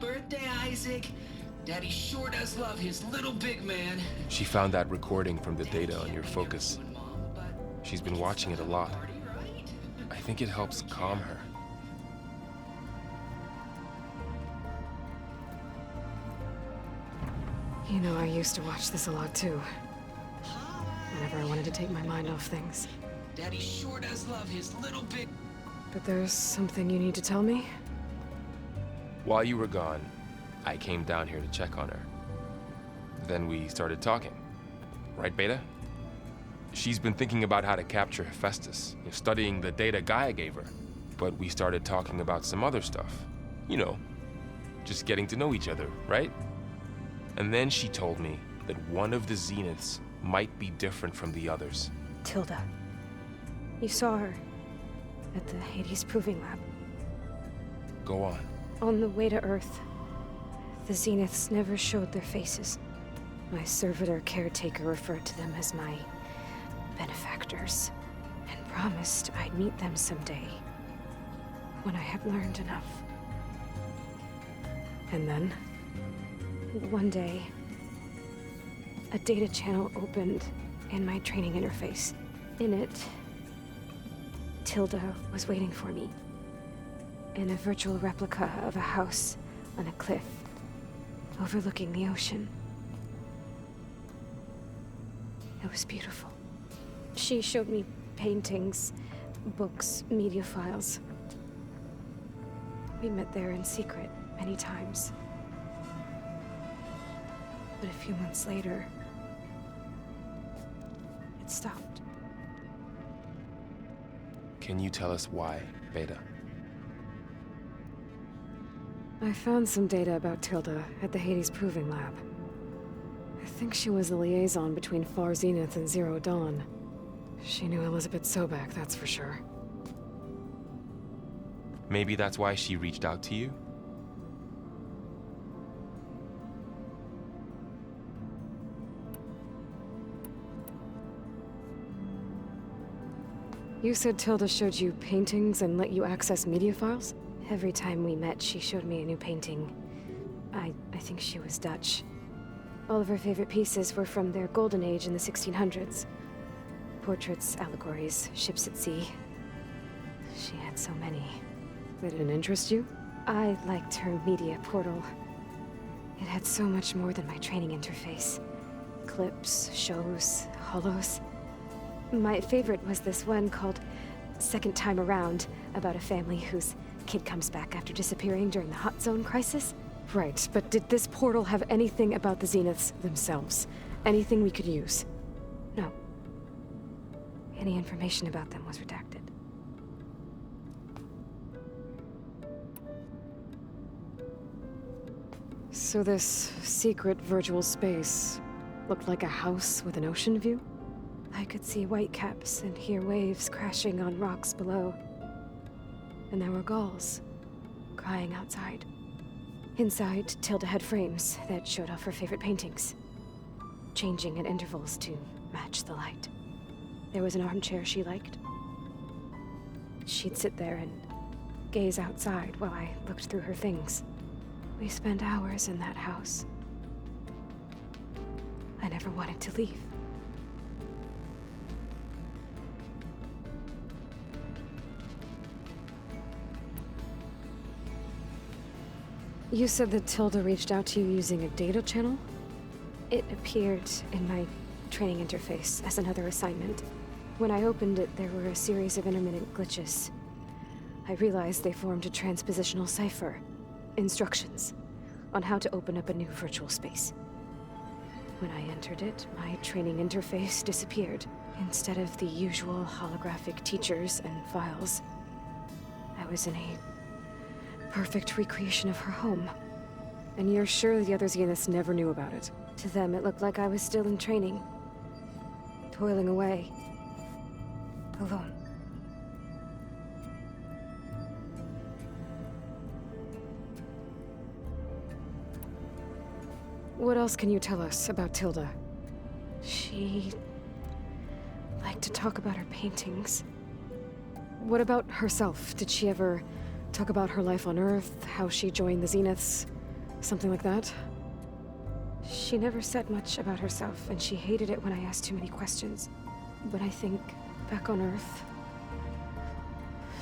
birthday, Isaac. Daddy sure does love his little big man. She found that recording from the data on your focus. She's been watching it a lot. I think it helps calm her. You know, I used to watch this a lot too. Whenever I wanted to take my mind off things. Daddy sure does love his little big... But there's something you need to tell me? While you were gone, I came down here to check on her. Then we started talking. Right, Beta? She's been thinking about how to capture Hephaestus, studying the data Gaia gave her. But we started talking about some other stuff. You know, just getting to know each other, right? And then she told me that one of the Zeniths might be different from the others. Tilda. You saw her at the Hades Proving Lab. Go on. On the way to Earth, the Zeniths never showed their faces. My servitor caretaker referred to them as my benefactors, and promised I'd meet them someday, when I had learned enough. And then, one day, a data channel opened in my training interface. In it, Tilda was waiting for me, in a virtual replica of a house on a cliff, overlooking the ocean. It was beautiful. She showed me paintings, books, media files. We met there in secret many times. But a few months later, it stopped. Can you tell us why, Beta? I found some data about Tilda at the Hades Proving Lab. I think she was the liaison between Far Zenith and Zero Dawn. She knew Elizabeth Sobek, that's for sure. Maybe that's why she reached out to you? You said Tilda showed you paintings and let you access media files? Every time we met, she showed me a new painting. I think she was Dutch. All of her favorite pieces were from their golden age in the 1600s. Portraits, allegories, ships at sea. She had so many. That didn't interest you? I liked her media portal. It had so much more than my training interface. Clips, shows, holos. My favorite was this one called Second Time Around, about a family whose kid comes back after disappearing during the Hot Zone crisis. Right, but did this portal have anything about the Zeniths themselves? Anything we could use? No. Any information about them was redacted. So this secret virtual space looked like a house with an ocean view? I could see whitecaps and hear waves crashing on rocks below. And there were gulls crying outside. Inside, Tilda had frames that showed off her favorite paintings, changing at intervals to match the light. There was an armchair she liked. She'd sit there and gaze outside while I looked through her things. We spent hours in that house. I never wanted to leave. You said that Tilda reached out to you using a data channel? It appeared in my training interface as another assignment. When I opened it, there were a series of intermittent glitches. I realized they formed a transpositional cipher. Instructions on how to open up a new virtual space. When I entered it, my training interface disappeared. Instead of the usual holographic teachers and files, I was in a perfect recreation of her home. And you're sure the other Zeniths never knew about it? To them, it looked like I was still in training, toiling away, alone. What else can you tell us about Tilda? She liked to talk about her paintings. What about herself? Did she ever talk about her life on Earth, how she joined the Zeniths? Something like that? She never said much about herself, and she hated it when I asked too many questions. When I think back on Earth,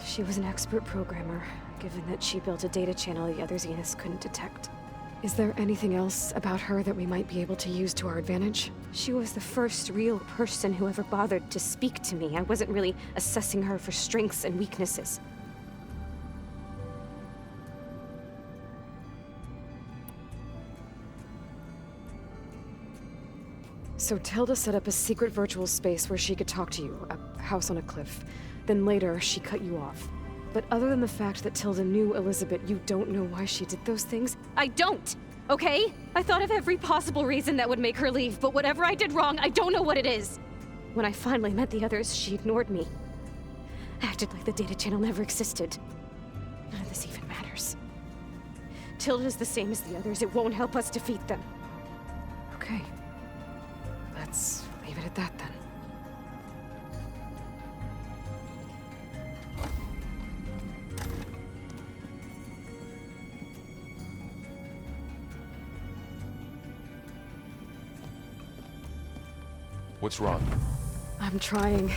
she was an expert programmer, given that she built a data channel the other Zeniths couldn't detect. Is there anything else about her that we might be able to use to our advantage? She was the first real person who ever bothered to speak to me. I wasn't really assessing her for strengths and weaknesses. So Tilda set up a secret virtual space where she could talk to you, a house on a cliff. Then later, she cut you off. But other than the fact that Tilda knew Elizabeth, you don't know why she did those things? I don't! Okay? I thought of every possible reason that would make her leave, but whatever I did wrong, I don't know what it is! When I finally met the others, she ignored me. Acted like the data channel never existed. None of this even matters. Tilda's the same as the others. It won't help us defeat them. Okay. Let's leave it at that then. What's wrong? I'm trying,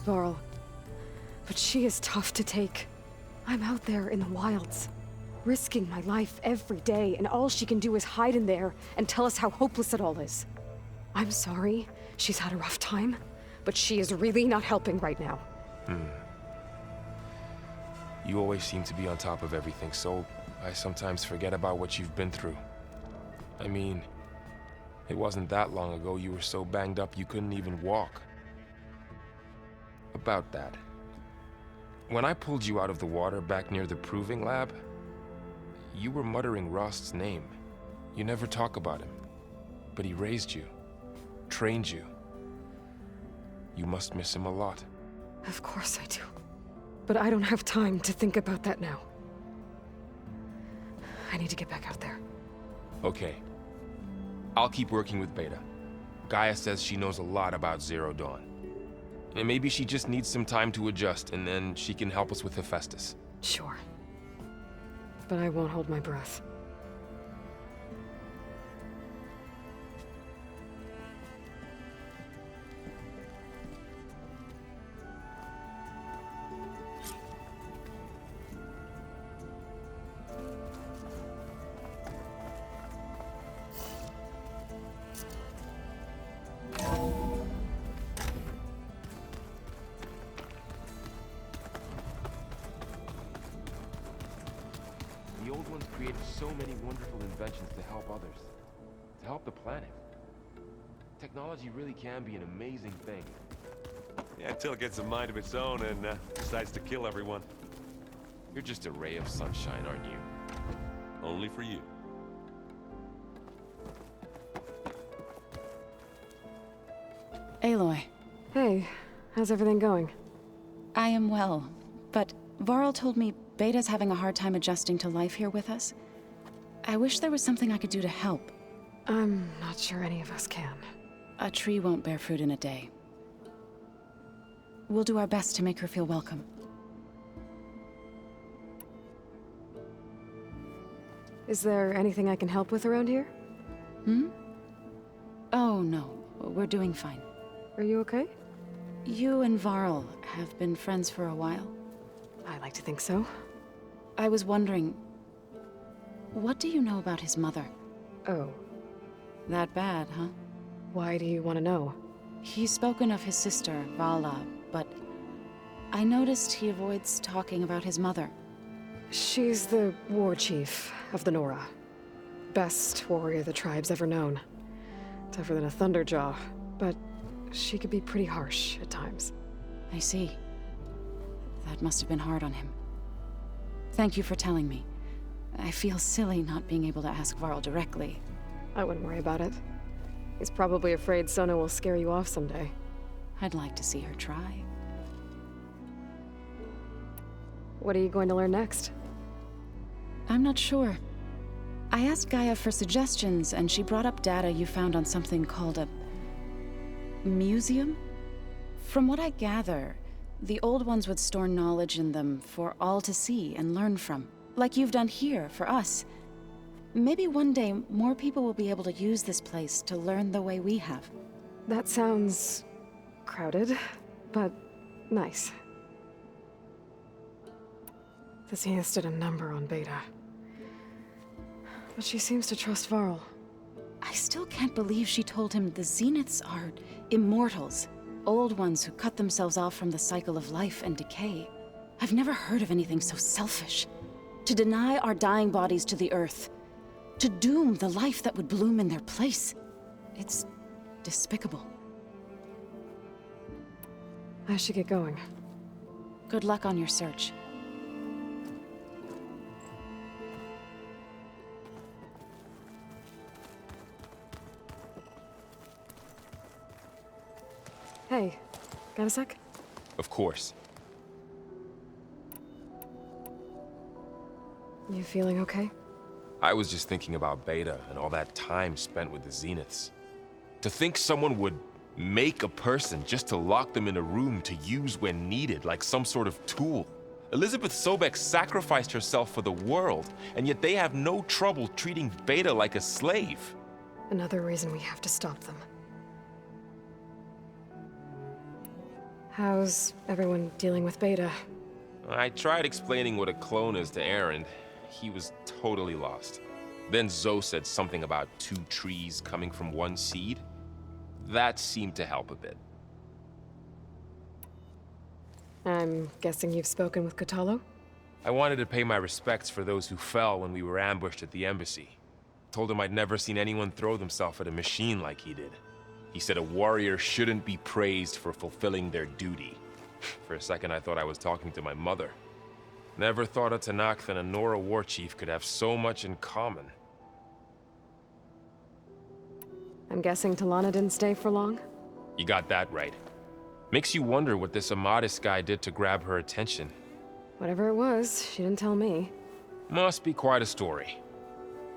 Varl. But she is tough to take. I'm out there in the wilds, risking my life every day, and all she can do is hide in there and tell us how hopeless it all is. I'm sorry, she's had a rough time, but she is really not helping right now. You always seem to be on top of everything, so I sometimes forget about what you've been through. I mean, it wasn't that long ago you were so banged up you couldn't even walk. About that. When I pulled you out of the water back near the proving lab, you were muttering Rost's name. You never talk about him. But he raised you, trained you. You must miss him a lot. Of course I do. But I don't have time to think about that now. I need to get back out there. Okay. I'll keep working with Beta. Gaia says she knows a lot about Zero Dawn. And maybe she just needs some time to adjust, and then she can help us with Hephaestus. Sure. But I won't hold my breath. The old ones created so many wonderful inventions to help others. To help the planet. Technology really can be an amazing thing. Yeah, until it gets a mind of its own and decides to kill everyone. You're just a ray of sunshine, aren't you? Only for you. Aloy. Hey, how's everything going? I am well, but Varl told me Beta's having a hard time adjusting to life here with us. I wish there was something I could do to help. I'm not sure any of us can. A tree won't bear fruit in a day. We'll do our best to make her feel welcome. Is there anything I can help with around here? Oh, no. We're doing fine. Are you okay? You and Varl have been friends for a while. I like to think so. I was wondering, what do you know about his mother? Oh, That bad, huh? why do you want to know? He's spoken of his sister, Vala, but I noticed he avoids talking about his mother. She's the war chief of the Nora. Best warrior the tribe's ever known. Tougher than a Thunderjaw, but she could be pretty harsh at times. I see. That must have been hard on him. Thank you for telling me. I feel silly not being able to ask Varl directly. I wouldn't worry about it. He's probably afraid Sona will scare you off someday. I'd like to see her try. What are you going to learn next? I'm not sure. I asked Gaia for suggestions, and she brought up data you found on something called a museum? From what I gather, the old ones would store knowledge in them for all to see and learn from, like you've done here for us. Maybe one day more people will be able to use this place to learn the way we have. That sounds crowded, but nice. The Zeniths did a number on Beta. But she seems to trust Varl. I still can't believe she told him the Zeniths are immortals. Old ones who cut themselves off from the cycle of life and decay. I've never heard of anything so selfish. To deny our dying bodies to the Earth. To doom the life that would bloom in their place. It's despicable. I should get going. Good luck on your search. Hey, got a sec? Of course. You feeling okay? I was just thinking about Beta and all that time spent with the Zeniths. To think someone would make a person just to lock them in a room to use when needed, like some sort of tool. Elizabeth Sobek sacrificed herself for the world, and yet they have no trouble treating Beta like a slave. Another reason we have to stop them. How's everyone dealing with Beta? I tried explaining what a clone is to Aaron. He was totally lost. Then Zoe said something about 2 trees coming from 1 seed. That seemed to help a bit. I'm guessing you've spoken with Kotallo? I wanted to pay my respects for those who fell when we were ambushed at the embassy. Told him I'd never seen anyone throw themselves at a machine like he did. He said a warrior shouldn't be praised for fulfilling their duty. For a second, I thought I was talking to my mother. Never thought a Tenakth and a Nora war chief could have so much in common. I'm guessing Talana didn't stay for long? You got that right. Makes you wonder what this Amadis guy did to grab her attention. Whatever it was, she didn't tell me. Must be quite a story.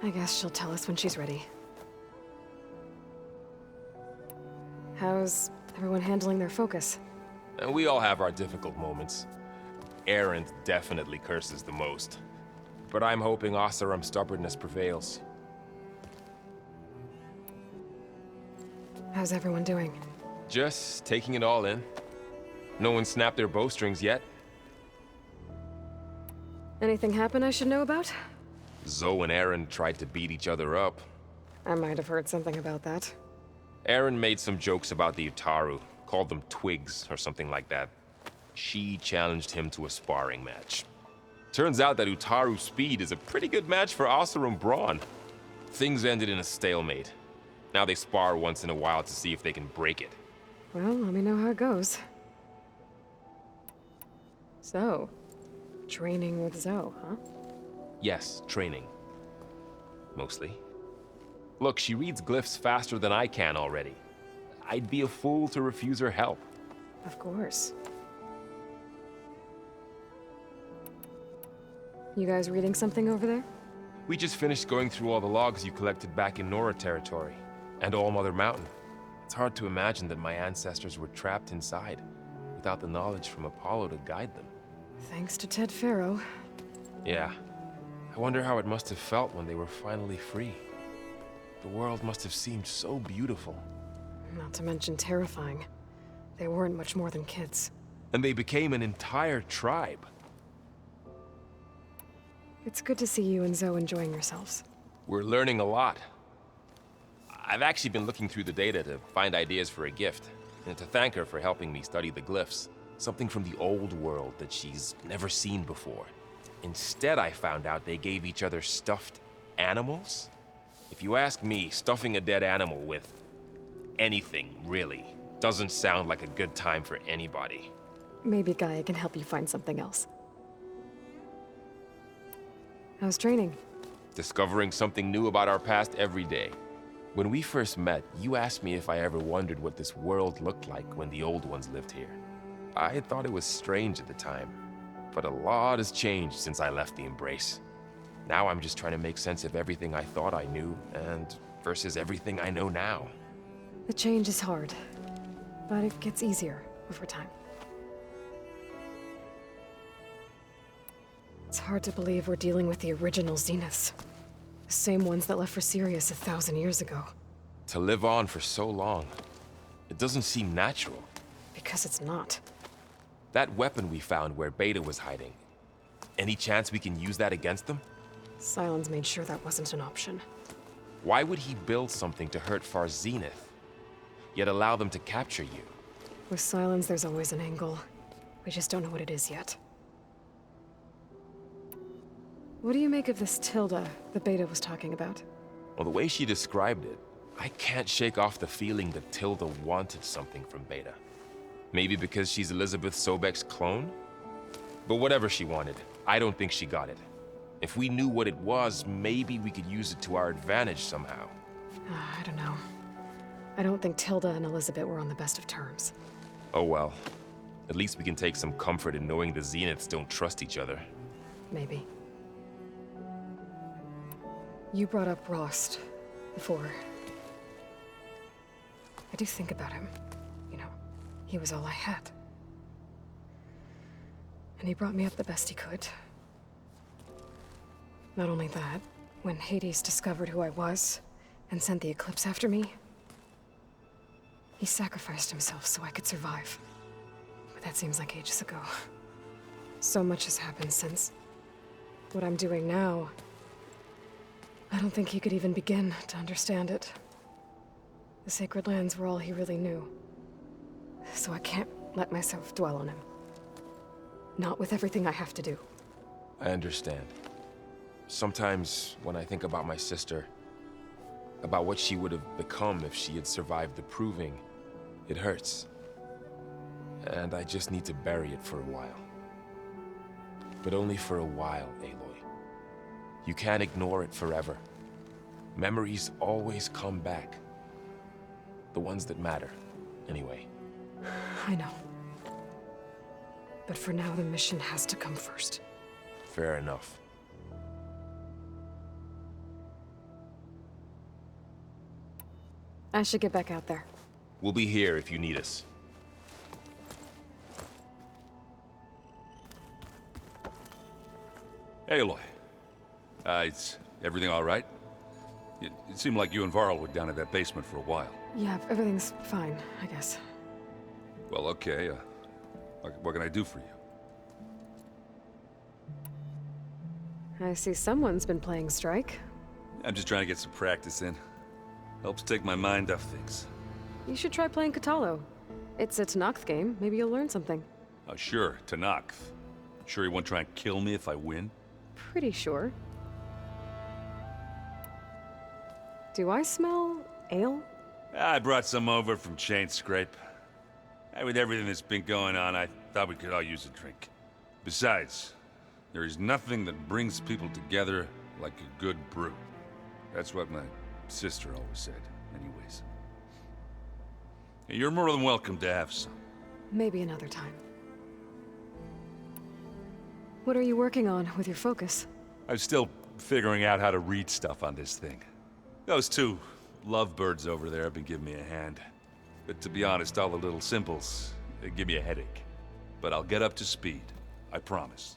I guess she'll tell us when she's ready. How's everyone handling their focus? And we all have our difficult moments. Aaron definitely curses the most. But I'm hoping Oseram's stubbornness prevails. How's everyone doing? Just taking it all in. No one snapped their bowstrings yet. Anything happen I should know about? Zoe and Aaron tried to beat each other up. I might have heard something about that. Aaron made some jokes about the Utaru, called them twigs or something like that. She challenged him to a sparring match. Turns out that Utaru speed is a pretty good match for Oseram brawn. Things ended in a stalemate. Now they spar once in a while to see if they can break it. Well, let me know how it goes. So, training with Zoe, huh? Yes, training. Mostly. Look, she reads glyphs faster than I can already. I'd be a fool to refuse her help. Of course. You guys reading something over there? We just finished going through all the logs you collected back in Nora territory, and All Mother Mountain. It's hard to imagine that my ancestors were trapped inside, without the knowledge from Apollo to guide them. Thanks to Ted Faro. Yeah. I wonder how it must have felt when they were finally free. The world must have seemed so beautiful. Not to mention terrifying. They weren't much more than kids. And they became an entire tribe. It's good to see you and Zoe enjoying yourselves. We're learning a lot. I've actually been looking through the data to find ideas for a gift, and to thank her for helping me study the glyphs. Something from the old world that she's never seen before. Instead, I found out they gave each other stuffed animals. If you ask me, stuffing a dead animal with anything, really, doesn't sound like a good time for anybody. Maybe Gaia can help you find something else. How's training? Discovering something new about our past every day. When we first met, you asked me if I ever wondered what this world looked like when the old ones lived here. I thought it was strange at the time, but a lot has changed since I left the Embrace. Now I'm just trying to make sense of everything I thought I knew, and versus everything I know now. The change is hard, but it gets easier over time. It's hard to believe we're dealing with the original Zeniths. The same ones that left for Sirius 1,000 years ago. To live on for so long, it doesn't seem natural. Because it's not. That weapon we found where Beta was hiding, any chance we can use that against them? Sylens made sure that wasn't an option. Why would he build something to hurt Far Zenith, yet allow them to capture you? With Sylens, there's always an angle. We just don't know what it is yet. What do you make of this Tilda that Beta was talking about? Well, the way she described it, I can't shake off the feeling that Tilda wanted something from Beta. Maybe because she's Elizabeth Sobek's clone? But whatever she wanted, I don't think she got it. If we knew what it was, maybe we could use it to our advantage somehow. I don't know. I don't think Tilda and Elizabeth were on the best of terms. Oh well. At least we can take some comfort in knowing the Zeniths don't trust each other. Maybe. You brought up Rost before. I do think about him. You know, he was all I had. And he brought me up the best he could. Not only that, when Hades discovered who I was and sent the Eclipse after me, he sacrificed himself so I could survive. But that seems like ages ago. So much has happened since. What I'm doing now, I don't think he could even begin to understand it. The Sacred Lands were all he really knew. So I can't let myself dwell on him. Not with everything I have to do. I understand. Sometimes, when I think about my sister, about what she would have become if she had survived the Proving, it hurts. And I just need to bury it for a while. But only for a while, Aloy. You can't ignore it forever. Memories always come back. The ones that matter, anyway. I know. But for now, the mission has to come first. Fair enough. I should get back out there. We'll be here if you need us. Aloy. Is everything all right? It seemed like you and Varl were down in that basement for a while. Yeah, everything's fine, I guess. Well, okay. What can I do for you? I see someone's been playing Strike. I'm just trying to get some practice in. Helps take my mind off things. You should try playing Katalo. It's a Tenakth game. Maybe you'll learn something. Oh, sure, Tenakth. Sure he won't try and kill me if I win? Pretty sure. Do I smell ale? I brought some over from Chain Scrape. With everything that's been going on, I thought we could all use a drink. Besides, there is nothing that brings people together like a good brew. That's what my sister always said, anyways. You're more than welcome to have some. Maybe another time. What are you working on with your focus? I'm still figuring out how to read stuff on this thing. Those two lovebirds over there have been giving me a hand. But to be honest, all the little symbols, they give me a headache. But I'll get up to speed. I promise.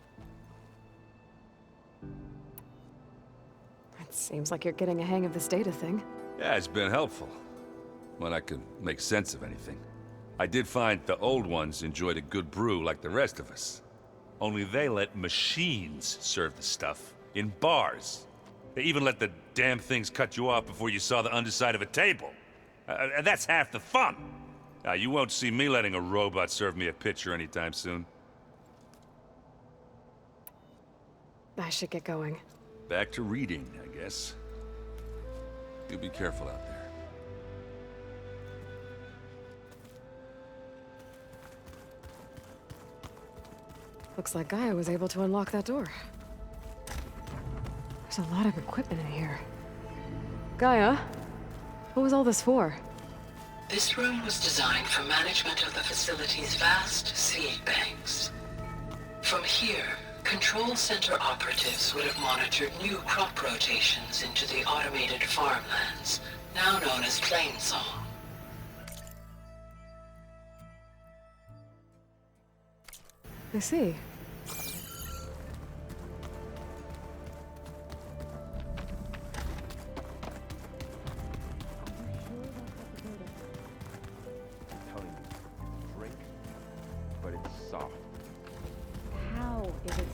It seems like you're getting a hang of this data thing. Yeah, it's been helpful. When I could make sense of anything. I did find the old ones enjoyed a good brew like the rest of us. Only they let machines serve the stuff in bars. They even let the damn things cut you off before you saw the underside of a table. And that's half the fun. You won't see me letting a robot serve me a pitcher anytime soon. I should get going. Back to reading, I guess. You be careful out there. Looks like Gaia was able to unlock that door. There's a lot of equipment in here. Gaia, what was all this for? This room was designed for management of the facility's vast seed banks. From here, Control Center operatives would have monitored new crop rotations into the automated farmlands, now known as Plainsong. I see.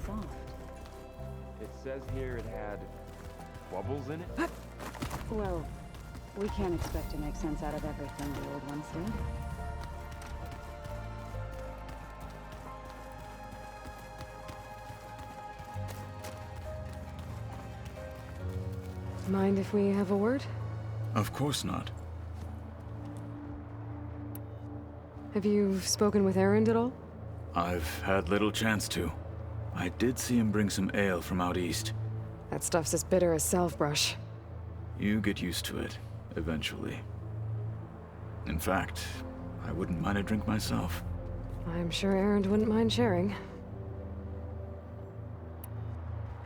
soft. It says here it had bubbles in it? Well, we can't expect to make sense out of everything the old ones did. Mind if we have a word? Of course not. Have you spoken with Erend at all? I've had little chance to. I did see him bring some ale from out east. That stuff's as bitter as salve-brush. You get used to it, eventually. In fact, I wouldn't mind a drink myself. I'm sure Erend wouldn't mind sharing.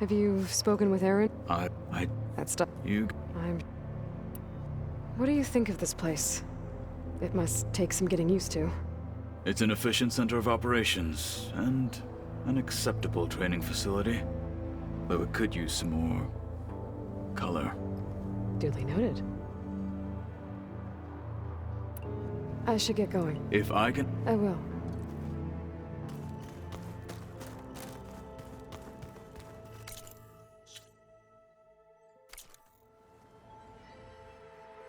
Have you spoken with Erend? That stuff. What do you think of this place? It must take some getting used to. It's an efficient center of operations, and an acceptable training facility. Though it could use some more color. Duly noted. I should get going. If I can... I will.